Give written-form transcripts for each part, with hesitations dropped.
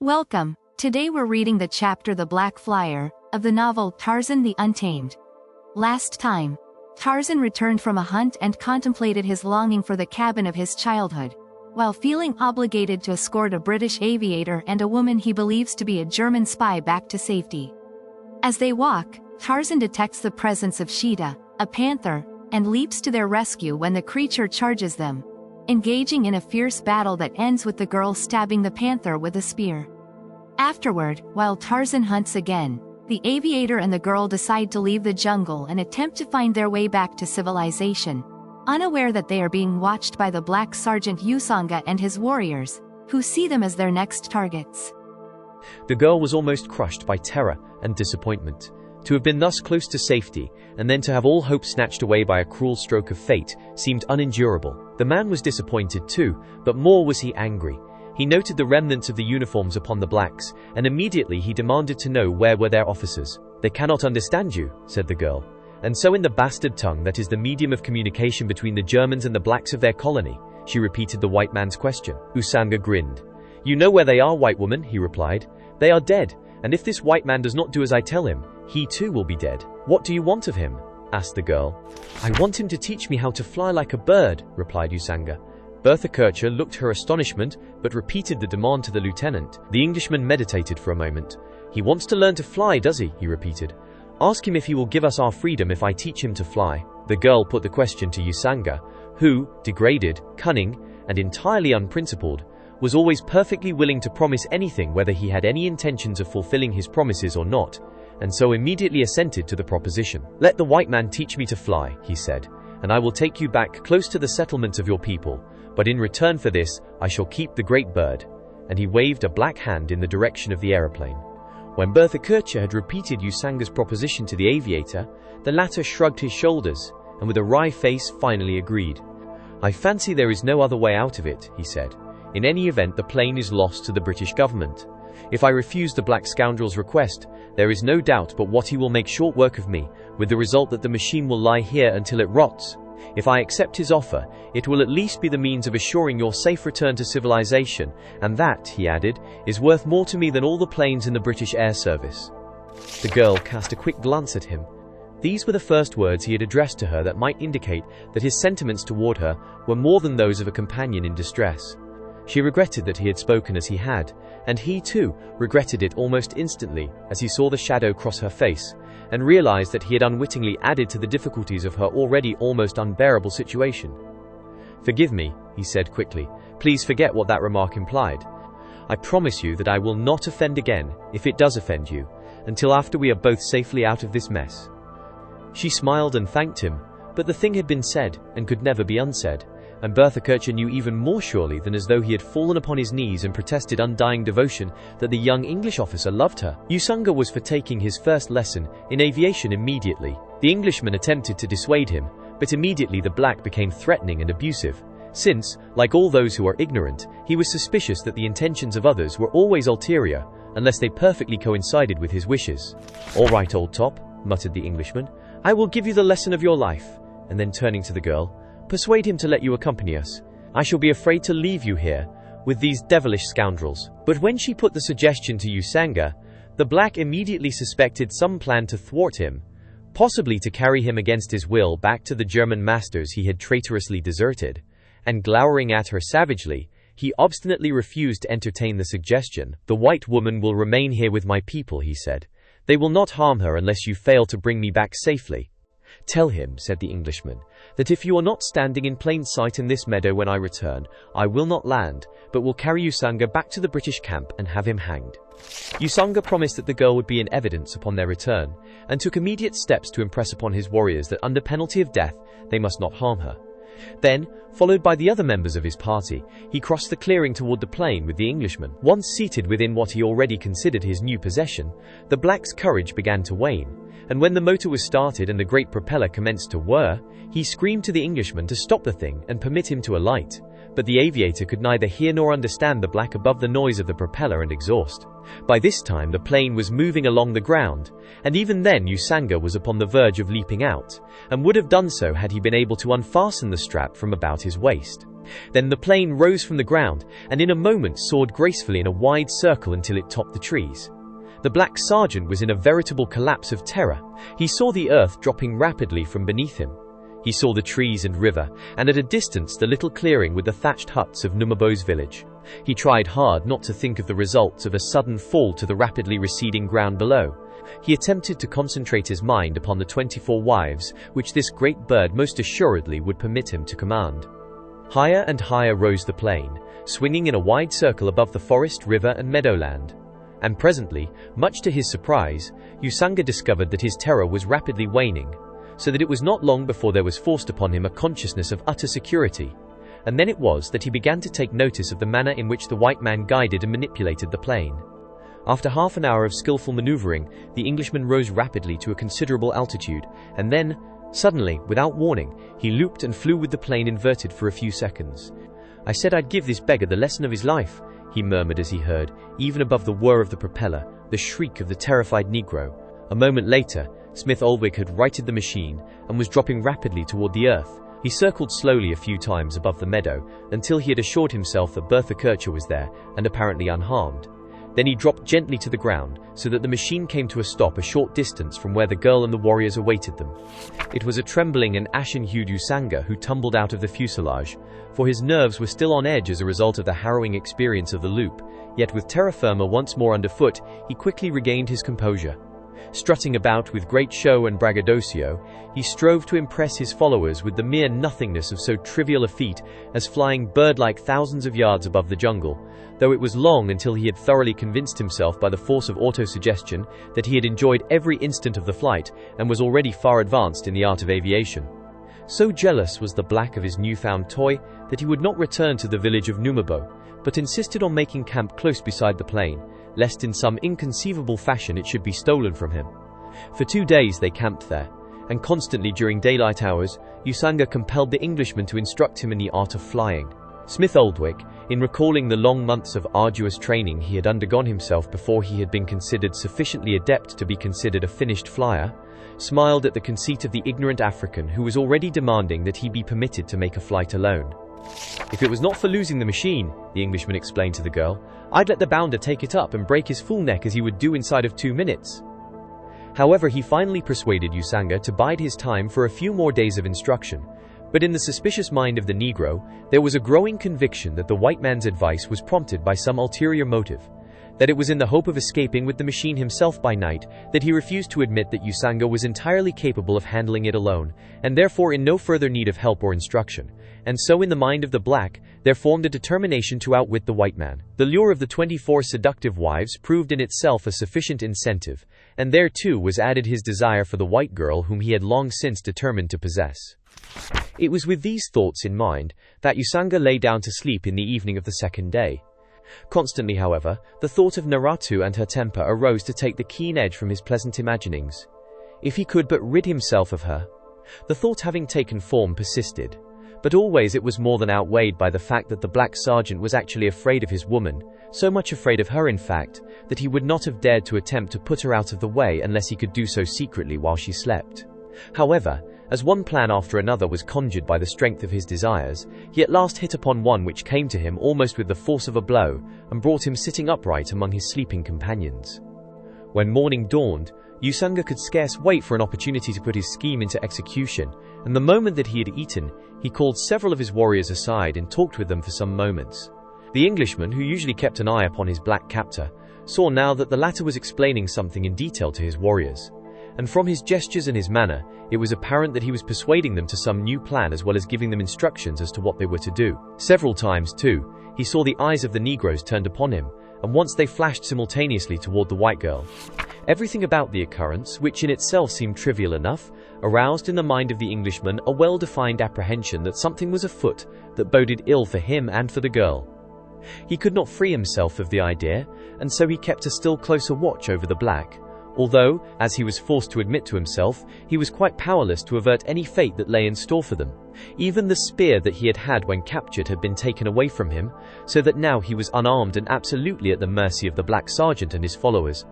Welcome. Today we're reading the chapter The Black FLIER of the novel Tarzan the Untamed. Last time, Tarzan returned from a hunt and contemplated his longing for the cabin of his childhood, while feeling obligated to escort a British aviator and a woman he believes to be a German spy back to safety. As they walk, Tarzan detects the presence of Sheeta, a panther, and leaps to their rescue when the creature charges them, engaging in a fierce battle that ends with the girl stabbing the panther with a spear. Afterward, while Tarzan hunts again, the aviator and the girl decide to leave the jungle and attempt to find their way back to civilization, unaware that they are being watched by the Black Sergeant Usanga and his warriors, who see them as their next targets. The girl was almost crushed by terror and disappointment. To have been thus close to safety, and then to have all hope snatched away by a cruel stroke of fate, seemed unendurable. The man was disappointed too, but more was he angry. He noted the remnants of the uniforms upon the blacks, and immediately he demanded to know where were their officers. "They cannot understand you," said the girl. And so in the bastard tongue that is the medium of communication between the Germans and the blacks of their colony, she repeated the white man's question. Usanga grinned. "You know where they are, white woman," he replied. "They are dead, and if this white man does not do as I tell him, he too will be dead." "What do you want of him?" asked the girl. "I want him to teach me how to fly like a bird," replied Usanga. Bertha Kircher looked her astonishment, but repeated the demand to the lieutenant. The Englishman meditated for a moment. "He wants to learn to fly, does he?" repeated. "Ask him if he will give us our freedom if I teach him to fly." The girl put the question to Usanga, who, degraded, cunning, and entirely unprincipled, was always perfectly willing to promise anything whether he had any intentions of fulfilling his promises or not, and so immediately assented to the proposition. "Let the white man teach me to fly," he said, "and I will take you back close to the settlements of your people, but in return for this, I shall keep the great bird." And he waved a black hand in the direction of the aeroplane. When Bertha Kircher had repeated Usanga's proposition to the aviator, the latter shrugged his shoulders, and with a wry face finally agreed. "I fancy there is no other way out of it," he said. "In any event, the plane is lost to the British government. If I refuse the black scoundrel's request, there is no doubt but what he will make short work of me, with the result that the machine will lie here until it rots. If I accept his offer, it will at least be the means of assuring your safe return to civilization, and that," he added, "is worth more to me than all the planes in the British Air Service." The girl cast a quick glance at him. These were the first words he had addressed to her that might indicate that his sentiments toward her were more than those of a companion in distress. She regretted that he had spoken as he had, and he too regretted it almost instantly as he saw the shadow cross her face, and realized that he had unwittingly added to the difficulties of her already almost unbearable situation. "Forgive me," he said quickly. "Please forget what that remark implied. I promise you that I will not offend again, if it does offend you, until after we are both safely out of this mess." She smiled and thanked him, but the thing had been said, and could never be unsaid, and Bertha Kircher knew even more surely than as though he had fallen upon his knees and protested undying devotion that the young English officer loved her. Usanga was for taking his first lesson in aviation immediately. The Englishman attempted to dissuade him, but immediately the black became threatening and abusive, since, like all those who are ignorant, he was suspicious that the intentions of others were always ulterior, unless they perfectly coincided with his wishes. "All right, old top," muttered the Englishman, "I will give you the lesson of your life," and then turning to the girl, "Persuade him to let you accompany us. I shall be afraid to leave you here with these devilish scoundrels." But when she put the suggestion to Usanga, the black immediately suspected some plan to thwart him, possibly to carry him against his will back to the German masters he had traitorously deserted, and glowering at her savagely, he obstinately refused to entertain the suggestion. "The white woman will remain here with my people," he said. "They will not harm her unless you fail to bring me back safely." "Tell him," said the Englishman, "that if you are not standing in plain sight in this meadow when I return, I will not land, but will carry Usanga back to the British camp and have him hanged." Usanga promised that the girl would be in evidence upon their return, and took immediate steps to impress upon his warriors that under penalty of death, they must not harm her. Then, followed by the other members of his party, he crossed the clearing toward the plain with the Englishman. Once seated within what he already considered his new possession, the black's courage began to wane, and when the motor was started and the great propeller commenced to whir, he screamed to the Englishman to stop the thing and permit him to alight. But the aviator could neither hear nor understand the black above the noise of the propeller and exhaust. By this time the plane was moving along the ground, and even then Usanga was upon the verge of leaping out, and would have done so had he been able to unfasten the strap from about his waist. Then the plane rose from the ground and in a moment soared gracefully in a wide circle until it topped the trees. The black sergeant was in a veritable collapse of terror. He saw the earth dropping rapidly from beneath him. He saw the trees and river, and at a distance the little clearing with the thatched huts of Numabo's village. He tried hard not to think of the results of a sudden fall to the rapidly receding ground below. He attempted to concentrate his mind upon the 24 wives, which this great bird most assuredly would permit him to command. Higher and higher rose the plane, swinging in a wide circle above the forest, river, and meadowland. And presently, much to his surprise, Usanga discovered that his terror was rapidly waning, so that it was not long before there was forced upon him a consciousness of utter security. And then it was that he began to take notice of the manner in which the white man guided and manipulated the plane. After half an hour of skillful maneuvering, the Englishman rose rapidly to a considerable altitude, and then, suddenly, without warning, he looped and flew with the plane inverted for a few seconds. "I said I'd give this beggar the lesson of his life," he murmured as he heard, even above the whir of the propeller, the shriek of the terrified Negro. A moment later, Smith Oldwick had righted the machine and was dropping rapidly toward the earth. He circled slowly a few times above the meadow until he had assured himself that Bertha Kircher was there and apparently unharmed. Then he dropped gently to the ground so that the machine came to a stop a short distance from where the girl and the warriors awaited them. It was a trembling and ashen-hued Usanga who tumbled out of the fuselage, for his nerves were still on edge as a result of the harrowing experience of the loop, yet with terra firma once more underfoot, he quickly regained his composure. Strutting about with great show and braggadocio, he strove to impress his followers with the mere nothingness of so trivial a feat as flying bird-like thousands of yards above the jungle, though it was long until he had thoroughly convinced himself by the force of autosuggestion that he had enjoyed every instant of the flight and was already far advanced in the art of aviation. So jealous was the black of his newfound toy that he would not return to the village of Numabo, but insisted on making camp close beside the plane, lest in some inconceivable fashion it should be stolen from him. For 2 days they camped there, and constantly during daylight hours, Usanga compelled the Englishman to instruct him in the art of flying. Smith Oldwick, in recalling the long months of arduous training he had undergone himself before he had been considered sufficiently adept to be considered a finished flyer, smiled at the conceit of the ignorant African who was already demanding that he be permitted to make a flight alone. "If it was not for losing the machine," the Englishman explained to the girl, "I'd let the bounder take it up and break his full neck as he would do inside of 2 minutes." However, he finally persuaded Usanga to bide his time for a few more days of instruction, but in the suspicious mind of the Negro, there was a growing conviction that the white man's advice was prompted by some ulterior motive, that it was in the hope of escaping with the machine himself by night that he refused to admit that Usanga was entirely capable of handling it alone, and therefore in no further need of help or instruction. And so in the mind of the black, there formed a determination to outwit the white man. The lure of the 24 seductive wives proved in itself a sufficient incentive, and there too was added his desire for the white girl whom he had long since determined to possess. It was with these thoughts in mind that Usanga lay down to sleep in the evening of the second day. Constantly, however, the thought of Naratu and her temper arose to take the keen edge from his pleasant imaginings. If he could but rid himself of her. The thought having taken form persisted, but always it was more than outweighed by the fact that the black sergeant was actually afraid of his woman, so much afraid of her in fact, that he would not have dared to attempt to put her out of the way unless he could do so secretly while she slept. However, as one plan after another was conjured by the strength of his desires, he at last hit upon one which came to him almost with the force of a blow, and brought him sitting upright among his sleeping companions. When morning dawned, Usanga could scarce wait for an opportunity to put his scheme into execution, and the moment that he had eaten, he called several of his warriors aside and talked with them for some moments. The Englishman, who usually kept an eye upon his black captor, saw now that the latter was explaining something in detail to his warriors, and from his gestures and his manner, it was apparent that he was persuading them to some new plan as well as giving them instructions as to what they were to do. Several times, too, he saw the eyes of the Negroes turned upon him, and once they flashed simultaneously toward the white girl. Everything about the occurrence, which in itself seemed trivial enough, aroused in the mind of the Englishman a well-defined apprehension that something was afoot that boded ill for him and for the girl. He could not free himself of the idea, and so he kept a still closer watch over the black, although, as he was forced to admit to himself, he was quite powerless to avert any fate that lay in store for them. Even the spear that he had had when captured had been taken away from him, so that now he was unarmed and absolutely at the mercy of the black sergeant and his followers.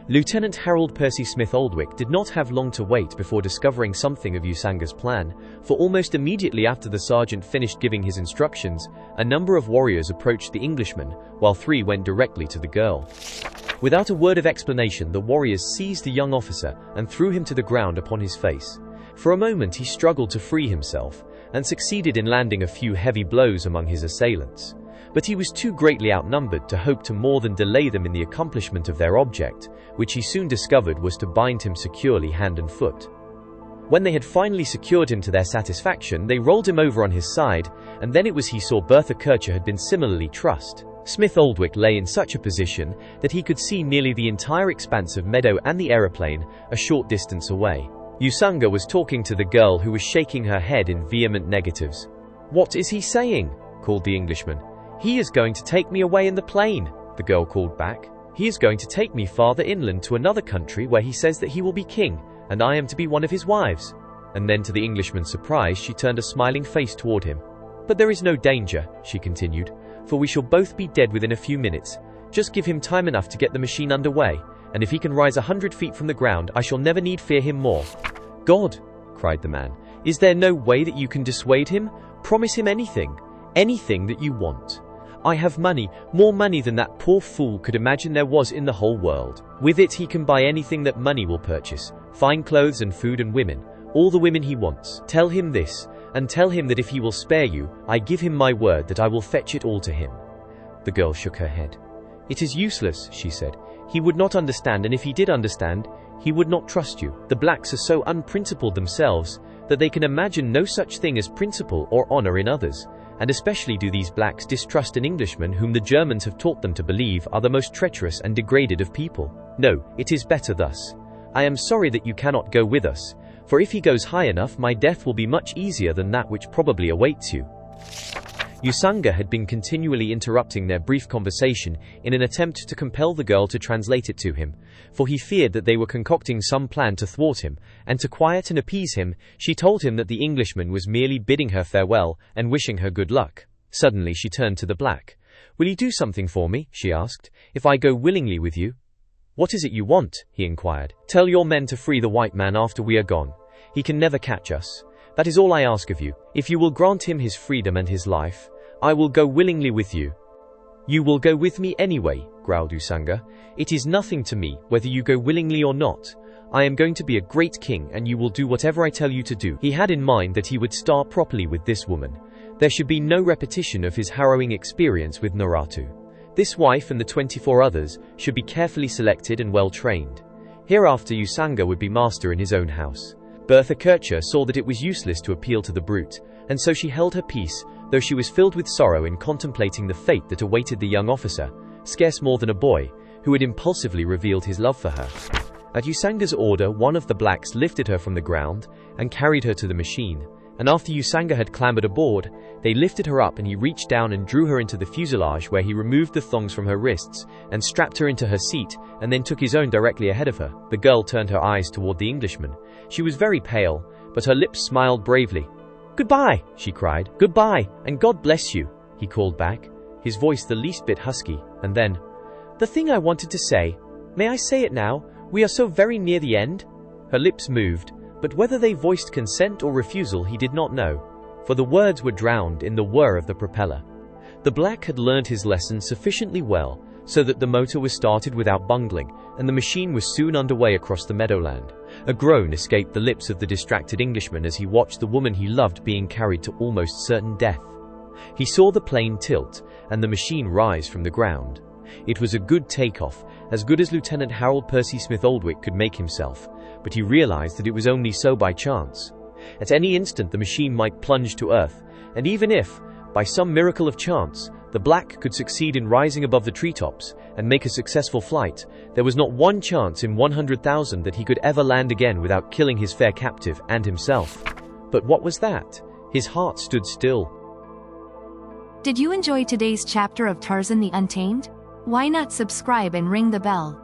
Lieutenant Harold Percy Smith Oldwick did not have long to wait before discovering something of Usanga's plan, for almost immediately after the sergeant finished giving his instructions, a number of warriors approached the Englishman, while 3 went directly to the girl. Without a word of explanation, the warriors seized the young officer and threw him to the ground upon his face. For a moment he struggled to free himself, and succeeded in landing a few heavy blows among his assailants. But he was too greatly outnumbered to hope to more than delay them in the accomplishment of their object, which he soon discovered was to bind him securely hand and foot. When they had finally secured him to their satisfaction, they rolled him over on his side, and then it was he saw Bertha Kircher had been similarly trussed. Smith Oldwick lay in such a position that he could see nearly the entire expanse of meadow and the aeroplane a short distance away. Usanga was talking to the girl, who was shaking her head in vehement negatives. "What is he saying?" called the Englishman. "He is going to take me away in the plane," the girl called back. "He is going to take me farther inland to another country where he says that he will be king, and I am to be one of his wives." And then, to the Englishman's surprise, she turned a smiling face toward him. "But there is no danger," she continued, "for we shall both be dead within a few minutes. Just give him time enough to get the machine underway, and if he can rise 100 feet from the ground, I shall never need fear him more." "God!" cried the man. "Is there no way that you can dissuade him? Promise him anything. Anything that you want. I have money, more money than that poor fool could imagine there was in the whole world. With it he can buy anything that money will purchase, fine clothes and food and women, all the women he wants. Tell him this, and tell him that if he will spare you, I give him my word that I will fetch it all to him." The girl shook her head. "It is useless," she said. "He would not understand, and if he did understand, he would not trust you. The blacks are so unprincipled themselves that they can imagine no such thing as principle or honor in others. And especially do these blacks distrust an Englishman whom the Germans have taught them to believe are the most treacherous and degraded of people. No, it is better thus. I am sorry that you cannot go with us, for if he goes high enough, my death will be much easier than that which probably awaits you." Usanga had been continually interrupting their brief conversation in an attempt to compel the girl to translate it to him, for he feared that they were concocting some plan to thwart him, and to quiet and appease him, she told him that the Englishman was merely bidding her farewell and wishing her good luck. Suddenly she turned to the black. "Will you do something for me?" she asked, "if I go willingly with you?" "What is it you want?" he inquired. "Tell your men to free the white man after we are gone. He can never catch us. That is all I ask of you. If you will grant him his freedom and his life, I will go willingly with you." "You will go with me anyway," growled Usanga. "It is nothing to me whether you go willingly or not. I am going to be a great king, and you will do whatever I tell you to do." He had in mind that he would start properly with this woman. There should be no repetition of his harrowing experience with Naratu. This wife and the 24 others should be carefully selected and well trained. Hereafter Usanga would be master in his own house. Bertha Kircher saw that it was useless to appeal to the brute, and so she held her peace, though she was filled with sorrow in contemplating the fate that awaited the young officer, scarce more than a boy, who had impulsively revealed his love for her. At Usanga's order, one of the blacks lifted her from the ground and carried her to the machine, and after Usanga had clambered aboard, they lifted her up and he reached down and drew her into the fuselage, where he removed the thongs from her wrists and strapped her into her seat, and then took his own directly ahead of her. The girl turned her eyes toward the Englishman. She was very pale, but her lips smiled bravely. "Goodbye," she cried. "Goodbye, and God bless you," he called back, his voice the least bit husky, and then, "The thing I wanted to say, may I say it now? We are so very near the end." Her lips moved, but whether they voiced consent or refusal he did not know, for the words were drowned in the whir of the propeller. The black had learned his lesson sufficiently well, so that the motor was started without bungling, and the machine was soon underway across the meadowland. A groan escaped the lips of the distracted Englishman as he watched the woman he loved being carried to almost certain death. He saw the plane tilt, and the machine rise from the ground. It was a good takeoff, as good as Lieutenant Harold Percy Smith Oldwick could make himself, but he realized that it was only so by chance. At any instant the machine might plunge to earth, and even if, by some miracle of chance, the black could succeed in rising above the treetops and make a successful flight, there was not one chance in 100,000 that he could ever land again without killing his fair captive and himself. But what was that? His heart stood still. Did you enjoy today's chapter of Tarzan the Untamed? Why not subscribe and ring the bell?